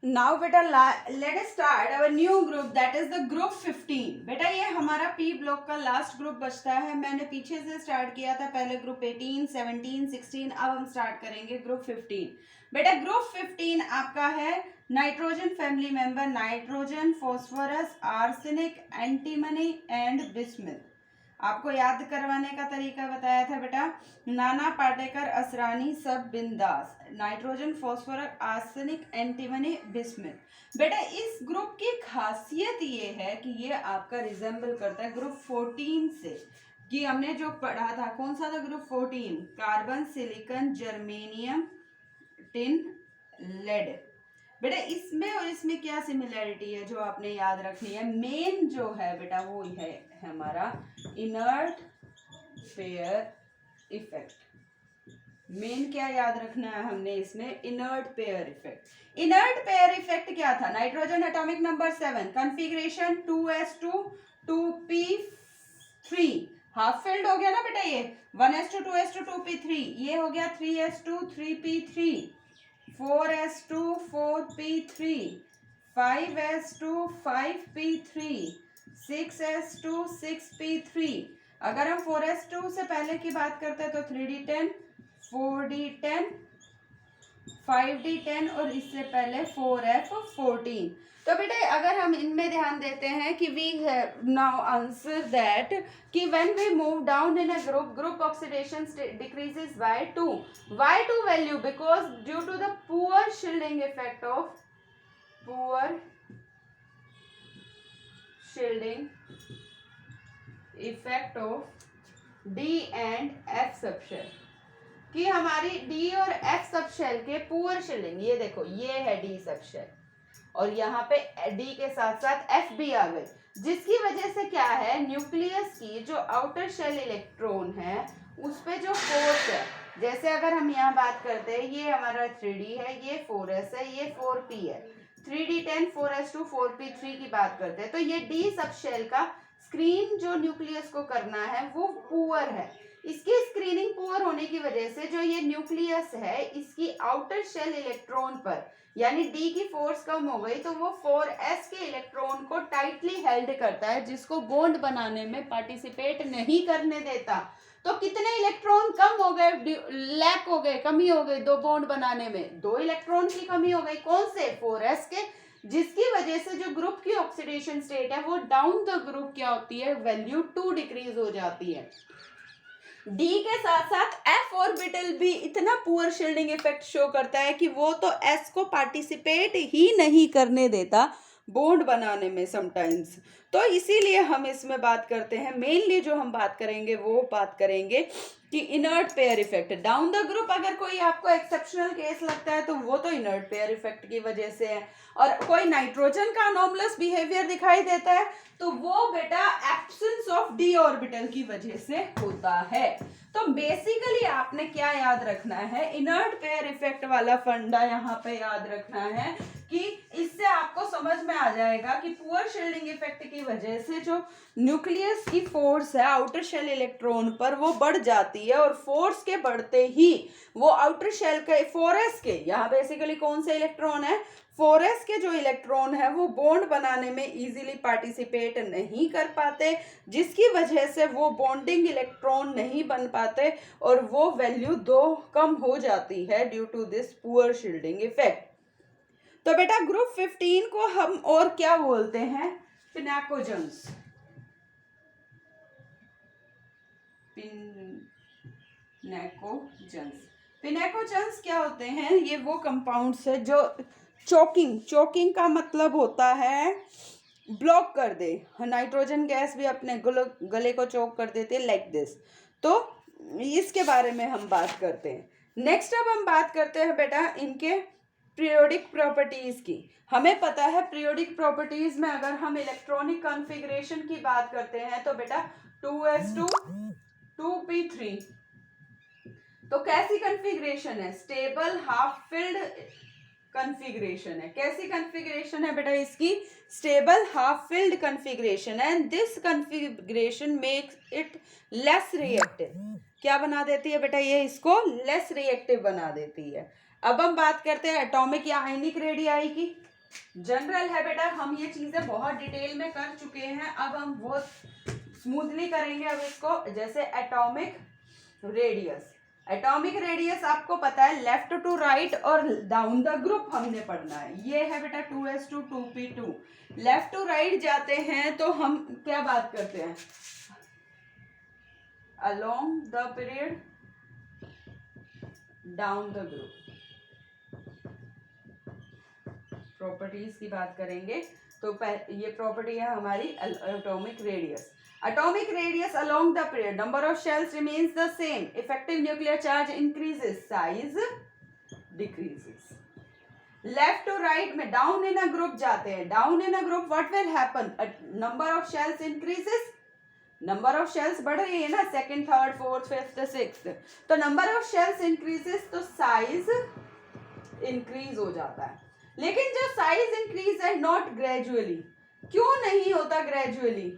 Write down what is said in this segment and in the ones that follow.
Now बेटा let us start our new group that is the group 15। बेटा ये हमारा पी ब्लॉक का लास्ट ग्रुप बचता है। मैंने पीछे से स्टार्ट किया था, पहले ग्रुप 18, 17, 16, अब हम स्टार्ट करेंगे ग्रुप 15। बेटा ग्रुप 15 आपका है nitrogen family member, nitrogen, phosphorus, arsenic, antimony and bismuth. आपको याद करवाने का तरीका बताया था बेटा, नाना पाटेकर, असरानी, सब बिंदास, nitrogen, phosphorus, arsenic, antimony, bismuth. बेटा इस ग्रुप की खासियत ये है कि ये आपका रिजेंबल करता है ग्रुप 14 से, कि हमने जो पढ़ा था कौन सा था group 14, carbon, silicon, germanium, tin, lead. बेटा इसमें और इसमें क्या सिमिलैरिटी है जो आपने याद रखनी है? मेन जो है बेटा वो है हमारा इनर्ट पेयर इफेक्ट। मेन क्या याद रखना है हमने इसमें? Inert pair effect. Inert pair effect क्या था? Nitrogen atomic number 7, configuration 2s2 2p3, half filled हो गया ना बेटा ये, 1s2 2s2 2p3, ये हो गया 3s2 3p3, 4s2 4p3, 5s2 5p3, 6s2 6p3। अगर हम 4s2 से पहले की बात करते हैं तो 3d10, 4d10, 5d10 और इससे पहले 4f14। तो बेटा अगर हम इनमें ध्यान देते हैं कि वी नाउ आंसर दैट कि when we move down in a group oxidation decreases by 2। Why 2 value? Because due to the poor shielding effect of D and F subshell, कि हमारी डी और एफ सबशेल के poor shielding, ये देखो ये है D subshell और यहाँ पे डी के साथ साथ एफ भी आ गई, जिसकी वजह से क्या है, न्यूक्लियस की जो आउटर शेल इलेक्ट्रॉन है उस पे जो फोर्स है, जैसे अगर हम यहाँ बात करते हैं ये हमारा 3d है, ये 4s है, ये 4p है, 3d10 4s2 4p3 की बात करते हैं, तो ये डी सबशेल का स्क्रीन जो न्यूक्लियस को करना है वो पुअर है। इसकी स्क्रीनिंग पुअर होने की वजह से जो ये न्यूक्लियस है इसकी आउटर शेल इलेक्ट्रॉन पर यानी डी की फोर्स कम हो गई तो वो 4s के इलेक्ट्रॉन को टाइटली हेल्ड करता है, जिसको बॉन्ड बनाने में पार्टिसिपेट नहीं करने देता। तो कितने इलेक्ट्रॉन कम हो गए, लैक हो गए, कमी हो गई दो बॉन्ड बनाने में, 2 इलेक्ट्रॉन की कमी हो गई। कौन से? 4s के, जिसकी वजह से जो ग्रुप की ऑक्सीडेशन स्टेट है वो डाउन द ग्रुप क्या होती है, वैल्यू 2 डिक्रीज हो जाती है। डी के साथ साथ एफ ऑर्बिटल भी इतना पुअर शील्डिंग इफेक्ट शो करता है कि वो तो एस को पार्टिसिपेट ही नहीं करने देता बॉन्ड बनाने में समटाइम्स। तो इसीलिए हम इसमें बात करते हैं, मेनली जो हम बात करेंगे वो बात करेंगे कि inert pair effect down the group. अगर कोई आपको एक्सेप्शनल केस लगता है तो वो तो इनर्ट पेयर इफेक्ट की वजह से है, और कोई नाइट्रोजन का अनोमलस बिहेवियर दिखाई देता है तो वो बेटा एब्सेंस ऑफ डी ऑर्बिटल की वजह से होता है। तो बेसिकली आपने क्या याद रखना है, इनर्ट पेयर इफेक्ट वाला फंडा यहाँ पे याद रखना है कि इससे आपको समझ में आ जाएगा कि पुअर शील्डिंग इफेक्ट की वजह से जो न्यूक्लियस की फोर्स है आउटर शेल इलेक्ट्रॉन पर वो बढ़ जाती है, और फोर्स के बढ़ते ही वो आउटर शेल के 4s के, यहाँ बेसिकली कौन से इलेक्ट्रॉन है, 4s के जो इलेक्ट्रॉन है वो बॉन्ड बनाने में इजीली पार्टिसिपेट नहीं कर पाते, जिसकी वजह से वो बॉन्डिंग इलेक्ट्रॉन नहीं बन पाते और वो वैल्यू 2 कम हो जाती है due to this poor shielding effect. तो बेटा ग्रुप 15 को हम और क्या बोलते हैं, पिनाकोजेंस। पिनाकोजेंस क्या होते हैं, ये वो कंपाउंड्स है जो चोकिंग का मतलब होता है ब्लॉक कर दे, नाइट्रोजन गैस भी अपने गले को चोक कर देते हैं लाइक दिस। तो इसके बारे में हम बात करते हैं। नेक्स्ट अब हम बात करते हैं बेटा इनके पीरियोडिक प्रॉपर्टीज की। हमें पता है पीरियोडिक प्रॉपर्टीज में अगर हम इलेक्ट्रॉनिक कॉन्फ़िगरेशन की बात करते हैं तो बेटा 2s2 2p3, तो कैसी कॉन्फ़िगरेशन है, स्टेबल हाफ फिल्ड कॉन्फ़िगरेशन है। कैसी कॉन्फ़िगरेशन है बेटा इसकी, stable half filled configuration, and this configuration makes it less reactive. क्या बना देती है बेटा ये, इसको लेस रिएक्टिव बना देती है। अब हम बात करते हैं एटॉमिक या आयनिक रेडियाई की। जनरल है बेटा, हम ये चीजें बहुत डिटेल में कर चुके हैं, अब हम बहुत स्मूथली करेंगे अब इसको। जैसे एटॉमिक रेडियस, एटॉमिक रेडियस आपको पता है लेफ्ट टू राइट और डाउन द ग्रुप हमने पढ़ना है। ये है बेटा 2s2 2p2, left to right जाते हैं तो हम क्या बात करते हैं, along the period down the group. Properties की बात करेंगे तो ये प्रॉपर्टी है हमारी atomic radius. Atomic radius along the period, number of shells remains the same, effective nuclear charge increases, size decreases. Left to right में down in a group जाते हैं, down in a group what will happen, number of shells increases, number of shells बढ़ रही है ना, second third fourth fifth sixth, तो number of shells increases तो size increase हो जाता है। लेकिन जो size increase है not gradually, क्यों नहीं होता gradually,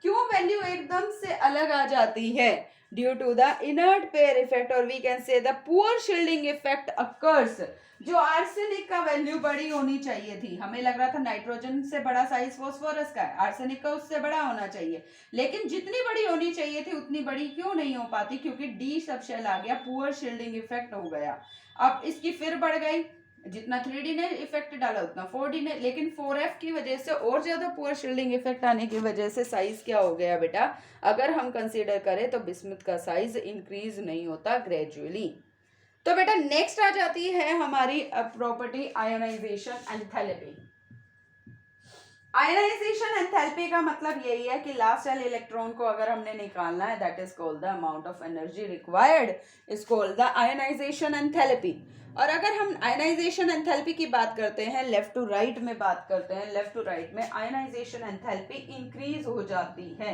क्यों वैल्यू एकदम से अलग आ जाती है, due to the inert pair effect और we can say the poor shielding effect occurs. जो आर्सेनिक का वैल्यू बड़ी होनी चाहिए थी, हमें लग रहा था नाइट्रोजन से बड़ा साइज फास्फोरस का है, आर्सेनिक का उससे बड़ा होना चाहिए, लेकिन जितनी बड़ी होनी चाहिए थी उतनी बड़ी क्यों नहीं हो पाती, क्योंकि डी सब शेल आ गया, पुअर शील्डिंग इफेक्ट हो गया। अब इसकी फिर बढ़ गई, जितना 3D ने इफेक्ट डाला उतना 4D ने, लेकिन 4F की वजह से और ज्यादा पुअर शील्डिंग इफेक्ट आने की वजह से साइज क्या हो गया बेटा, अगर हम कंसीडर करें तो बिस्मुथ का साइज इंक्रीज नहीं होता ग्रेजुअली। तो बेटा नेक्स्ट आ जाती है हमारी property ionisation enthalpy. Ionisation enthalpy का मतलब यही है कि लास्ट वाले इलेक्ट्रॉन को अगर हमने निकालना है, that is called the amount of energy required is called the ionisation enthalpy. और अगर हम आयोनाइजेशन एंथैल्पी की बात करते हैं, लेफ्ट टू राइट में बात करते हैं, लेफ्ट टू राइट में आयोनाइजेशन एंथैल्पी इंक्रीज हो जाती है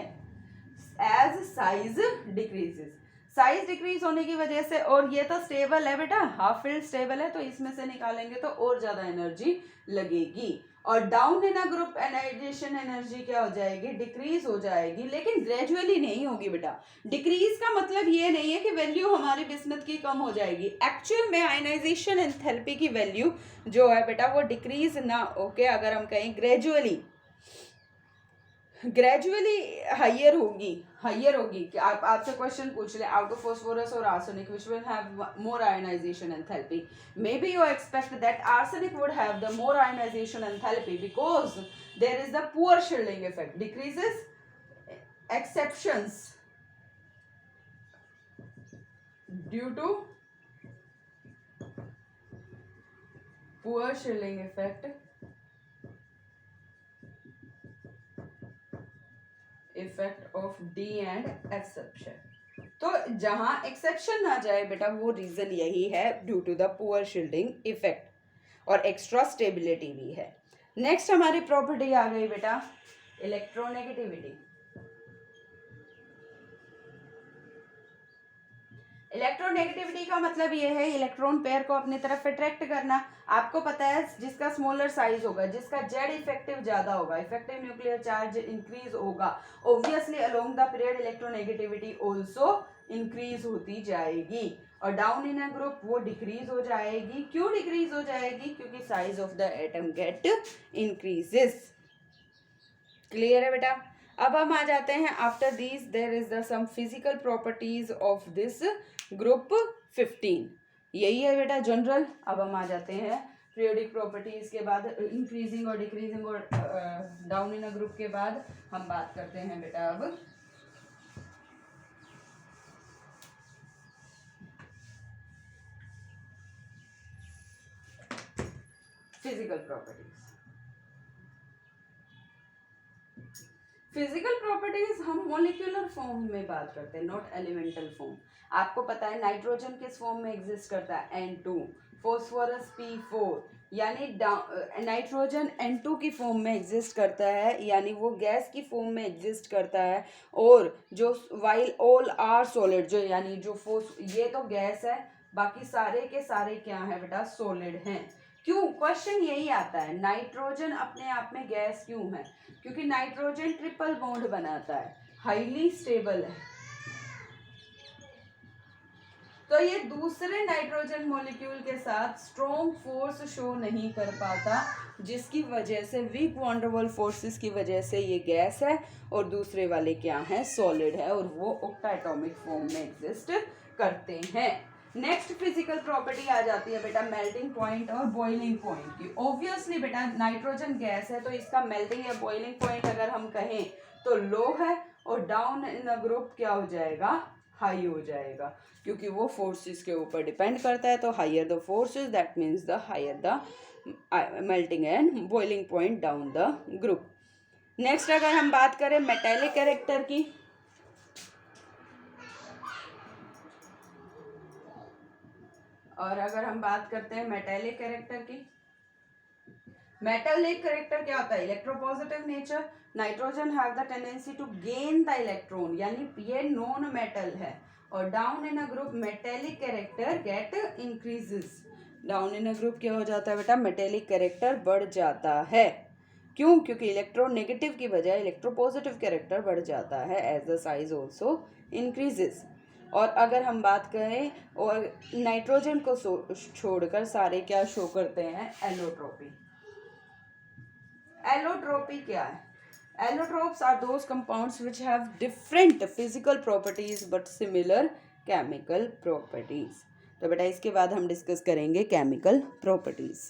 as size decreases. Size decrease होने की वजह से, और ये तो स्टेबल है बेटा, हाफ फील्ड स्टेबल है, तो इसमें से निकालेंगे तो और ज्यादा एनर्जी लगेगी। और down in a group ionization energy क्या हो जाएगी, डिक्रीज हो जाएगी, लेकिन ग्रेजुअली नहीं होगी बेटा। डिक्रीज का मतलब ये नहीं है कि वैल्यू हमारी बिस्मथ की कम हो जाएगी, एक्चुअल में आयोनाइजेशन एंथैल्पी की वैल्यू जो है बेटा वो डिक्रीज ना होके, अगर हम कहें ग्रेजुअली हायर होगी कि आपसे क्वेश्चन पूछ ले, आउट ऑफ फास्फोरस और arsenic which will have more ionization enthalpy, may be you expect that arsenic would have the more ionization enthalpy because there is the poor shielding effect, decreases exceptions due to poor shielding effect effect of D and exception. तो जहां exception ना जाए बेटा वो reason यही है, due to the poor shielding effect, और extra stability भी है। नेक्स्ट हमारी प्रॉपर्टी आ गई बेटा इलेक्ट्रोनेगेटिविटी। इलेक्ट्रोनेगेटिविटी का मतलब ये है इलेक्ट्रॉन पेयर को अपनी तरफ अट्रैक्ट करना। आपको पता है जिसका स्मॉलर साइज होगा, जिसका जेड इफेक्टिव ज्यादा होगा, इफेक्टिव न्यूक्लियर चार्ज इंक्रीज होगा, obviously along the period electronegativity also increase होती जाएगी। और डाउन इन अ ग्रुप वो डिक्रीज हो जाएगी। क्यों डिक्रीज हो जाएगी, क्योंकि size of the atom get increases. Clear है बेटा। अब हम आ जाते हैं after these there is the some physical properties of this group 15। यही है बेटा जनरल। अब हम आ जाते हैं पीरियोडिक प्रॉपर्टीज के बाद, इंक्रीजिंग और डिक्रीजिंग और डाउन इन अ ग्रुप के बाद हम बात करते हैं बेटा अब फिजिकल प्रॉपर्टीज। फिजिकल प्रॉपर्टीज हम मॉलिक्यूलर फॉर्म में बात करते हैं, नॉट एलिमेंटल फॉर्म। आपको पता है नाइट्रोजन किस फॉर्म में एग्जिस्ट करता है, N2, फॉस्फोरस P4, यानी नाइट्रोजन N2 की फॉर्म में एग्जिस्ट करता है, यानी वो गैस की फॉर्म में एग्जिस्ट करता है। और जो वाइल ऑल आर सॉलिड, जो यानी जो ये तो गैस है, बाकी सारे के सारे क्या है बेटा, सॉलिड हैं। क्यों, क्वेश्चन यही आता है नाइट्रोजन अपने आप में गैस क्यों है, क्योंकि नाइट्रोजन ट्रिपल बॉन्ड बनाता है, हाईली स्टेबल है। तो ये दूसरे नाइट्रोजन मॉलिक्यूल के साथ स्ट्रॉन्ग फोर्स शो नहीं कर पाता, जिसकी वजह से weak van der Waals forces की वजह से ये गैस है और दूसरे वाले क्या है, सॉलिड है, और वो ऑक्टाएटॉमिक फॉर्म में एग्जिस्ट करते हैं। नेक्स्ट फिजिकल प्रॉपर्टी आ जाती है बेटा मेल्टिंग पॉइंट और बॉइलिंग पॉइंट की। ऑब्वियसली बेटा नाइट्रोजन गैस है तो इसका मेल्टिंग या बॉइलिंग पॉइंट अगर हम कहें तो लो है, और डाउन इन द ग्रुप क्या हो जाएगा, हाई हो जाएगा, क्योंकि वो फोर्सेस के ऊपर डिपेंड करता है। तो higher the forces that means the higher the melting and boiling point down the group. Next अगर हम बात करें मेटेलिक कैरेक्टर की, और अगर हम बात करते हैं मेटेलिक कैरेक्टर की, मेटेलिक कैरेक्टर क्या होता है, electropositive nature. Nitrogen have the tendency to gain the electron, यानी ये नॉन मेटल है, और down in a group metallic character get increases. Down in a group क्या हो जाता है बेटा, मेटेलिक कैरेक्टर बढ़ जाता है। क्यों, क्योंकि इलेक्ट्रोनेगेटिव की बजाय इलेक्ट्रोपॉजिटिव कैरेक्टर बढ़ जाता है as the size also increases. और अगर हम बात करें, और नाइट्रोजन को छोड़कर सारे क्या शो करते हैं, एलोट्रोपी। एलोट्रोपी क्या है, allotropes are those compounds which have different physical properties but similar chemical properties। तो बेटा इसके बाद हम डिस्कस करेंगे केमिकल प्रॉपर्टीज।